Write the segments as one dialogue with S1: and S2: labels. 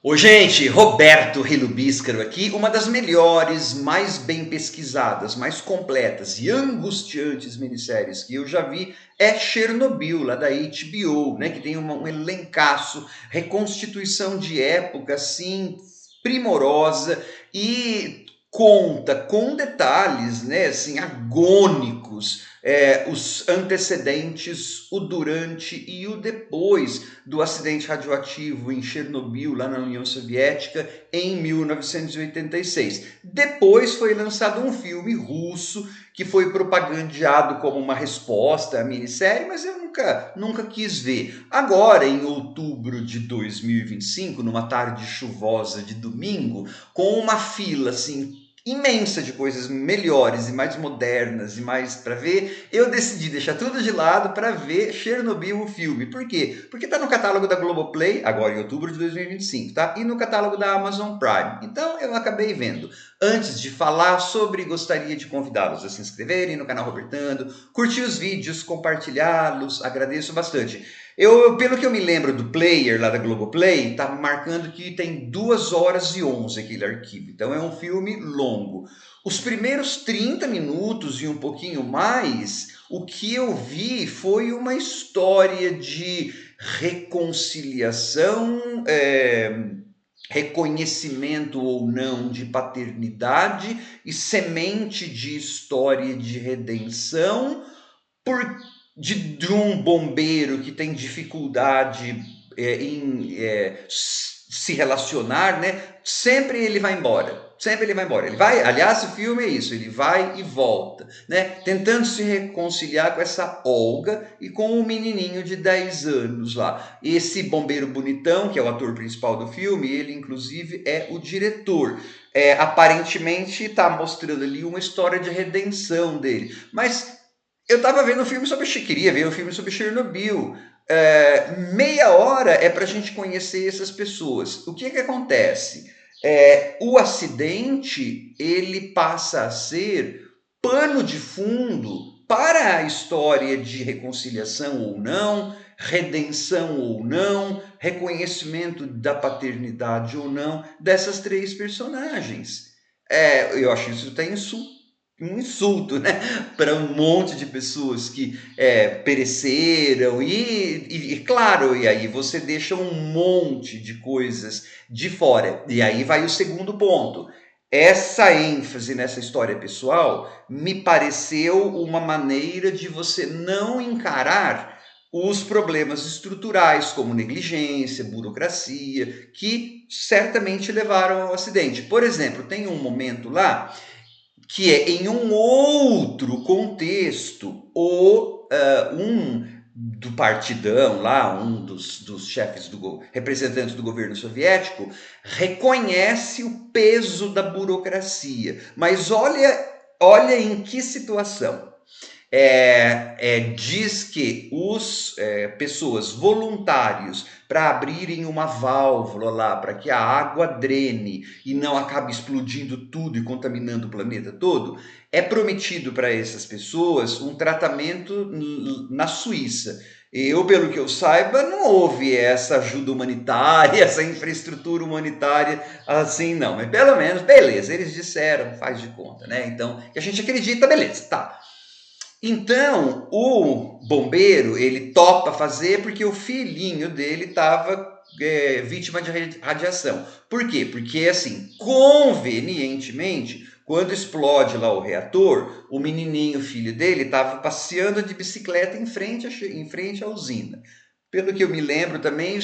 S1: Ô, gente, Roberto Relubíscaro aqui, uma das melhores, mais bem pesquisadas, mais completas e angustiantes minisséries que eu já vi é Chernobyl, lá da HBO, né, que tem um elencaço, reconstituição de época, assim, primorosa e conta com detalhes, né, assim, agônicos, os antecedentes, o durante e o depois do acidente radioativo em Chernobyl, lá na União Soviética, em 1986. Depois foi lançado um filme russo que foi propagandeado como uma resposta à minissérie, mas eu nunca quis ver. Agora, em outubro de 2025, numa tarde chuvosa de domingo, com uma fila assim imensa de coisas melhores e mais modernas e mais para ver, eu decidi deixar tudo de lado para ver Chernobyl, o filme. Por quê? Porque tá no catálogo da Globoplay, agora em outubro de 2025, tá? E no catálogo da Amazon Prime. Então eu acabei vendo. Antes de falar sobre, gostaria de convidá-los a se inscreverem no canal Robertando, curtir os vídeos, compartilhá-los, agradeço bastante. Pelo que eu me lembro do player lá da Globoplay, tá marcando que tem 2 horas e 11 aquele arquivo. Então é um filme longo. Os primeiros 30 minutos e um pouquinho mais, o que eu vi foi uma história de reconciliação, reconhecimento ou não de paternidade e semente de história de redenção por de um bombeiro que tem dificuldade em se relacionar, né? Sempre ele vai embora. Sempre ele vai embora. Ele vai, aliás, o filme é isso, ele vai e volta, né? Tentando se reconciliar com essa Olga e com o menininho de 10 anos lá. Esse bombeiro bonitão, que é o ator principal do filme, ele inclusive é o diretor. Aparentemente está mostrando ali uma história de redenção dele. Mas eu tava vendo um filme sobre. Queria ver um filme sobre Chernobyl. Meia hora é para a gente conhecer essas pessoas. O que acontece? O acidente ele passa a ser pano de fundo para a história de reconciliação ou não, redenção ou não, reconhecimento da paternidade ou não dessas três personagens. Eu acho isso tenso, um insulto, né, para um monte de pessoas que pereceram e claro, e aí você deixa um monte de coisas de fora. E aí vai o segundo ponto. Essa ênfase nessa história pessoal me pareceu uma maneira de você não encarar os problemas estruturais, como negligência, burocracia, que certamente levaram ao acidente. Por exemplo, tem um momento lá que é em um outro contexto, um do partidão lá, um dos chefes, representantes do governo soviético, reconhece o peso da burocracia. Mas olha em que situação. Diz que os pessoas voluntários para abrirem uma válvula lá para que a água drene e não acabe explodindo tudo e contaminando o planeta todo, é prometido para essas pessoas um tratamento na Suíça. Pelo que eu saiba, não houve essa ajuda humanitária, essa infraestrutura humanitária assim, não. Mas pelo menos, beleza, eles disseram, faz de conta, né? Então, que a gente acredita, beleza, tá. Então, o bombeiro, ele topa fazer porque o filhinho dele estava vítima de radiação. Por quê? Porque, assim, convenientemente, quando explode lá o reator, o menininho, filho dele, estava passeando de bicicleta em frente à usina. Pelo que eu me lembro também,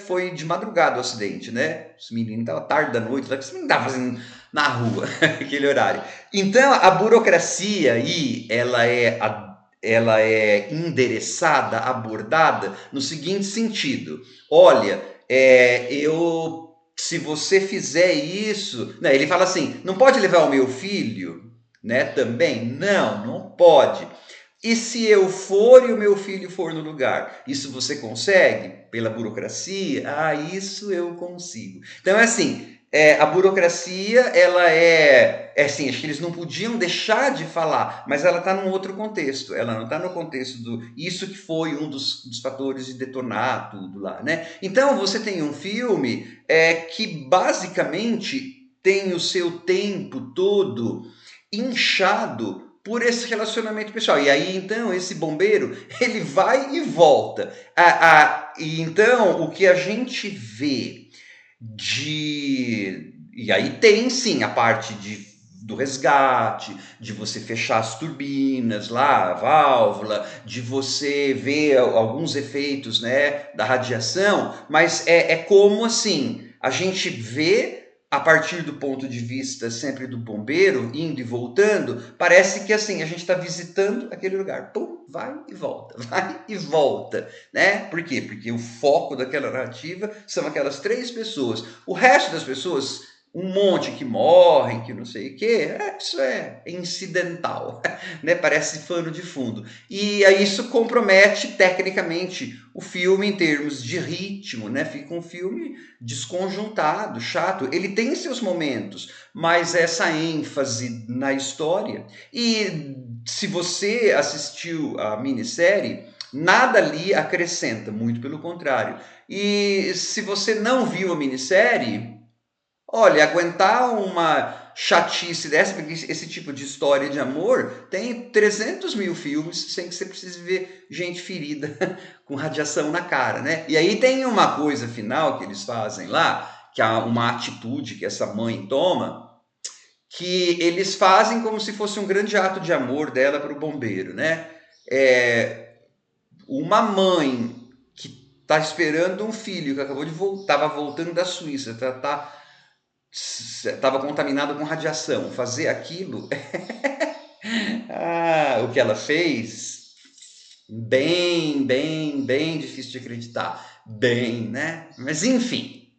S1: foi de madrugada o acidente, né? Os meninos estavam tarde da noite, o que você não estava fazendo na rua, aquele horário. Então, a burocracia aí, ela é endereçada, abordada no seguinte sentido: olha, se você fizer isso, né, ele fala assim, não pode levar o meu filho, né? Também não pode. E se eu for e o meu filho for no lugar, isso você consegue pela burocracia? Isso eu consigo. Então é assim, A burocracia, ela é assim, acho que eles não podiam deixar de falar, mas ela está num outro contexto. Ela não está no contexto do isso que foi um dos fatores de detonar tudo lá, né? Então você tem um filme que basicamente tem o seu tempo todo inchado por esse relacionamento pessoal. E aí, então, esse bombeiro, ele vai e volta. E então, o que a gente vê de. E aí tem sim a parte do resgate, de você fechar as turbinas lá, a válvula, de você ver alguns efeitos, né, da radiação, mas é como assim, a gente vê a partir do ponto de vista sempre do bombeiro, indo e voltando, parece que assim, a gente está visitando aquele lugar. Pum, vai e volta, vai e volta, né? Por quê? Porque o foco daquela narrativa são aquelas 3 pessoas. O resto das pessoas, um monte que morrem, que não sei o quê, isso é incidental, né? Parece pano de fundo. E aí isso compromete tecnicamente o filme em termos de ritmo, né? Fica um filme desconjuntado, chato. Ele tem seus momentos, mas essa ênfase na história. E se você assistiu a minissérie, nada ali acrescenta, muito pelo contrário. E se você não viu a minissérie, olha, aguentar uma chatice dessa, porque esse tipo de história de amor tem 300 mil filmes sem que você precise ver gente ferida com radiação na cara, né? E aí tem uma coisa final que eles fazem lá, que é uma atitude que essa mãe toma, que eles fazem como se fosse um grande ato de amor dela para o bombeiro, né? Uma mãe que está esperando um filho que acabou de voltar, estava voltando da Suíça, estava contaminado com radiação, fazer aquilo, o que ela fez, bem difícil de acreditar, né? Mas enfim,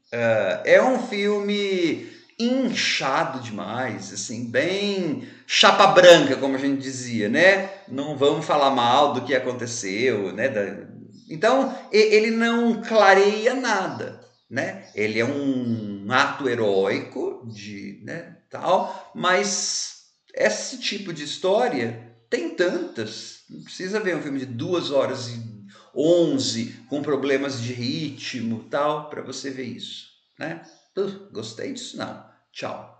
S1: é um filme inchado demais, assim, bem chapa branca, como a gente dizia, né? Não vamos falar mal do que aconteceu, né? Então, ele não clareia nada, né? Ele é um ato heróico de, né, tal, mas esse tipo de história tem tantas. Não precisa ver um filme de 2 horas e 11 com problemas de ritmo, tal, para você ver isso, né? Gostei disso não. Tchau.